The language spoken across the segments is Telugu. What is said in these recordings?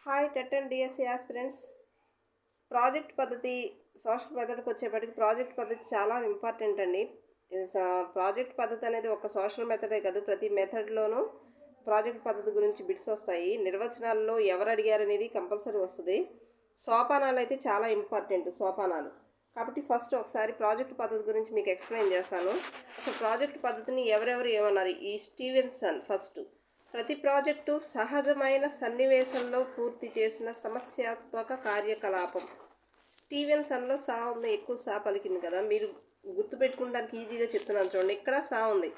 Hi TET and DSC aspirants. Project పద్ధతి సోషల్ మెథడ్కి వచ్చేప్పటికి ప్రాజెక్ట్ పద్ధతి చాలా ఇంపార్టెంట్ అండి. ప్రాజెక్ట్ పద్ధతి అనేది ఒక సోషల్ మెథడే కాదు, ప్రతి మెథడ్లోనూ ప్రాజెక్ట్ పద్ధతి గురించి బిట్స్ వస్తాయి. నిర్వచనాల్లో ఎవరు అడిగారు అనేది కంపల్సరీ వస్తుంది. సోపానాలు అయితే చాలా ఇంపార్టెంట్ సోపానాలు. కాబట్టి ఫస్ట్ ఒకసారి ప్రాజెక్ట్ పద్ధతి గురించి మీకు ఎక్స్ప్లెయిన్ చేస్తాను. అసలు ప్రాజెక్ట్ పద్ధతిని ఎవరెవరు ఏమన్నారు? ఈ స్టీవెన్సన్ ఫస్ట్ ప్రతి ప్రాజెక్టు సహజమైన సన్నివేశంలో పూర్తి చేసిన సమస్యాత్మక కార్యకలాపం. స్టీవెన్సన్లో సా ఉంది, ఎక్కువ సా పలికింది కదా, మీరు గుర్తుపెట్టుకోవడానికి ఈజీగా చెప్తున్నాను చూడండి. ఇక్కడ సా ఉంది,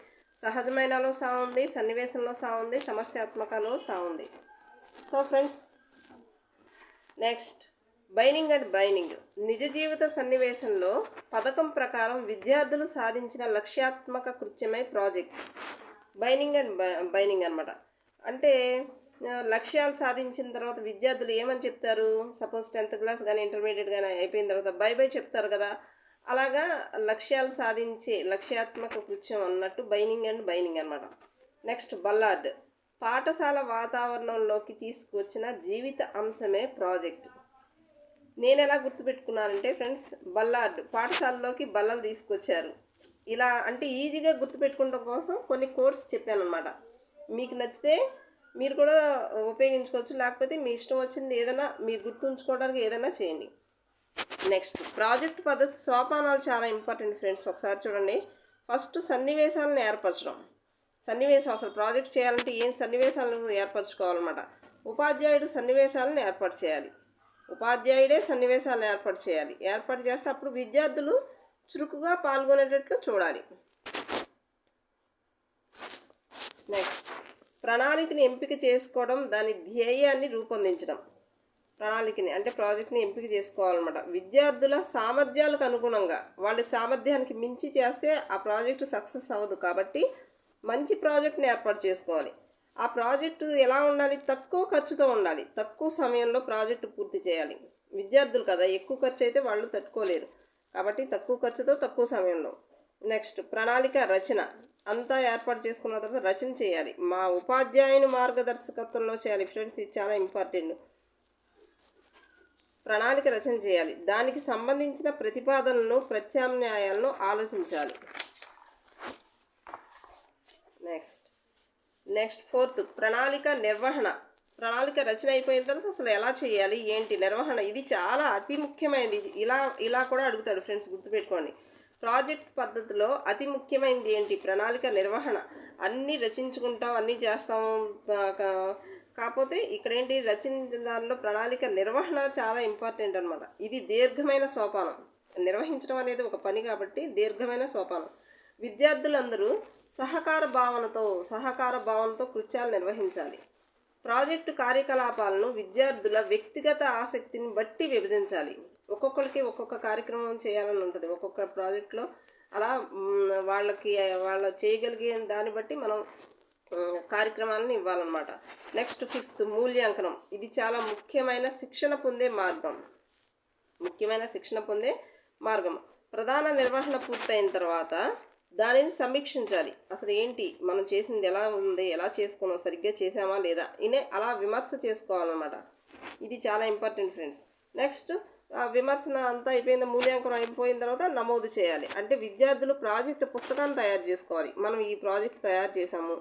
సహజమైనలో సా ఉంది, సన్నివేశంలో సా ఉంది, సమస్యాత్మకలో సా ఉంది. So friends, next binding and binding. నిజ జీవిత సన్నివేశంలో పథకం ప్రకారం విద్యార్థులు సాధించిన లక్ష్యాత్మక కృత్యమే ప్రాజెక్ట్. బైనింగ్ అండ్ బైనింగ్ అనమాట. అంటే లక్ష్యాలు సాధించిన తర్వాత విద్యార్థులు ఏమని చెప్తారు? సపోజ్ 10th క్లాస్ కానీ ఇంటర్మీడియట్ కానీ అయిపోయిన తర్వాత బై బై చెప్తారు కదా, అలాగా లక్ష్యాలు సాధించే లక్ష్యాత్మక కృత్యం అన్నట్టు బైనింగ్ అండ్ బైనింగ్ అనమాట. నెక్స్ట్ బల్లార్డ్. పాఠశాల వాతావరణంలోకి తీసుకొచ్చిన జీవిత అంశమే ప్రాజెక్ట్. నేను ఎలా గుర్తుపెట్టుకున్నానంటే ఫ్రెండ్స్, బల్లార్డ్ పాఠశాలలోకి బల్లలు తీసుకొచ్చారు. ఇలా అంటే ఈజీగా గుర్తుపెట్టుకోవడం కోసం కొన్ని కోడ్స్ చెప్పాను అనమాట. మీకు నచ్చితే మీరు కూడా ఉపయోగించుకోవచ్చు, లేకపోతే మీ ఇష్టం వచ్చింది ఏదైనా మీరు గుర్తుంచుకోవడానికి ఏదైనా చేయండి. నెక్స్ట్ ప్రాజెక్ట్ పద్ధతి సోపానాలు చాలా ఇంపార్టెంట్ ఫ్రెండ్స్. ఒకసారి చూడండి. ఫస్ట్ సన్నివేశాలను ఏర్పరచడం. సన్నివేశం, అసలు ప్రాజెక్ట్ చేయాలంటే ఏం సన్నివేశాలను ఏర్పరచుకోవాలన్నమాట. ఉపాధ్యాయుడు సన్నివేశాలను ఏర్పాటు చేయాలి. ఉపాధ్యాయుడే సన్నివేశాలను ఏర్పాటు చేస్తే అప్పుడు విద్యార్థులు చురుకుగా పాల్గొనేటట్లు చూడాలి. నెక్స్ట్ ప్రణాళికని ఎంపిక చేసుకోవడం, దాని ధ్యేయాన్ని రూపొందించడం. ప్రణాళికని అంటే ప్రాజెక్ట్ని ఎంపిక చేసుకోవాలన్నమాట. విద్యార్థుల సామర్థ్యాలకు అనుగుణంగా, వాళ్ళ సామర్థ్యానికి మించి చేస్తే ఆ ప్రాజెక్టు సక్సెస్ అవ్వదు. కాబట్టి మంచి ప్రాజెక్ట్ని ఏర్పాటు చేసుకోవాలి. ఆ ప్రాజెక్టు ఎలా ఉండాలి? తక్కువ ఖర్చుతో ఉండాలి, తక్కువ సమయంలో ప్రాజెక్టు పూర్తి చేయాలి. విద్యార్థులు కదా, ఎక్కువ ఖర్చు అయితే వాళ్ళు తట్టుకోలేరు. కాబట్టి తక్కువ ఖర్చుతో తక్కువ సమయంలో. నెక్స్ట్ ప్రణాళిక రచన. అంతా ఏర్పాటు చేసుకున్న తర్వాత రచన చేయాలి. మా ఉపాధ్యాయుని మార్గదర్శకత్వంలో చేయాలి ఫ్రెండ్స్, ఇది చాలా ఇంపార్టెంట్. ప్రణాళిక రచన చేయాలి, దానికి సంబంధించిన ప్రతిపాదనలను ప్రత్యామ్నాయాలను ఆలోచించాలి. నెక్స్ట్ ఫోర్త్ ప్రణాళిక నిర్వహణ. ప్రణాళిక రచన అయిపోయిన తర్వాత అసలు ఎలా చేయాలి, ఏంటి నిర్వహణ, ఇది చాలా అతి ముఖ్యమైనది. ఇలా కూడా అడుగుతాడు ఫ్రెండ్స్, గుర్తుపెట్టుకోండి. ప్రాజెక్ట్ పద్ధతిలో అతి ముఖ్యమైనది ఏంటి? ప్రణాళిక నిర్వహణ. అన్నీ రచించుకుంటాం, అన్నీ చేస్తాం, కాకపోతే ఇక్కడ ఏంటి, రచించిన దానిలో ప్రణాళిక నిర్వహణ చాలా ఇంపార్టెంట్ అనమాట. ఇది దీర్ఘమైన సోపానం. నిర్వహించడం అనేది ఒక పని కాబట్టి దీర్ఘమైన సోపానం. విద్యార్థులందరూ సహకార భావనతో కృత్యాలు నిర్వహించాలి. ప్రాజెక్టు కార్యకలాపాలను విద్యార్థుల వ్యక్తిగత ఆసక్తిని బట్టి విభజించాలి. ఒక్కొక్కరికి ఒక్కొక్క కార్యక్రమం చేయాలని ఉంటుంది ఒక్కొక్క ప్రాజెక్టులో. అలా వాళ్ళ చేయగలిగే దాన్ని బట్టి మనం కార్యక్రమాలను ఇవ్వాలన్నమాట. నెక్స్ట్ ఫిఫ్త్ మూల్యాంకనం. ఇది చాలా ముఖ్యమైన శిక్షణ పొందే మార్గం. ప్రధాన నిర్వహణ పూర్తయిన తర్వాత దానిని సమీక్షించాలి. అసలు ఏంటి మనం చేసింది, ఎలా ఉంది, ఎలా చేసుకున్నాం, సరిగ్గా చేసామా లేదా, అలా విమర్శ చేసుకోవాలన్నమాట. ఇది చాలా ఇంపార్టెంట్ ఫ్రెండ్స్. నెక్స్ట్ విమర్శన అంతా అయిపోయింది, మూల్యాంకనం అయిపోయిన తర్వాత నమోదు చేయాలి. అంటే విద్యార్థులు ప్రాజెక్టు పుస్తకాన్ని తయారు చేసుకోవాలి. మనం ఈ ప్రాజెక్ట్ తయారు చేసాము,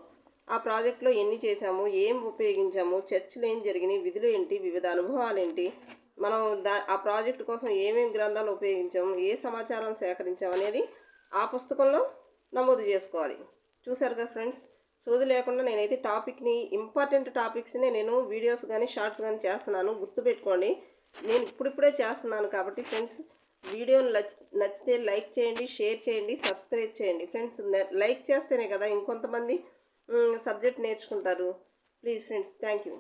ఆ ప్రాజెక్టులో ఎన్ని చేసాము, ఏం ఉపయోగించాము, చర్చలు ఏం జరిగినాయి, విధులు ఏంటి, వివిధ అనుభవాలు ఏంటి, మనం ఆ ప్రాజెక్టు కోసం ఏమేమి గ్రంథాలు ఉపయోగించాము, ఏ సమాచారం సేకరించాము అనేది ఆ పుస్తకంలో నమోదు చేసుకోవాలి. చూసారు కదా ఫ్రెండ్స్, సోది లేకుండా నేనైతే ఇంపార్టెంట్ టాపిక్స్ని నేను వీడియోస్ కానీ షార్ట్స్ కానీ చేస్తున్నాను. గుర్తుపెట్టుకోండి, నేను ఇప్పుడిప్పుడే చేస్తున్నాను. కాబట్టి ఫ్రెండ్స్, వీడియోని నచ్చితే లైక్ చేయండి, షేర్ చేయండి, సబ్స్క్రైబ్ చేయండి. ఫ్రెండ్స్, లైక్ చేస్తేనే కదా ఇంకొంతమంది సబ్జెక్ట్ నేర్చుకుంటారు. Please friends, thank you.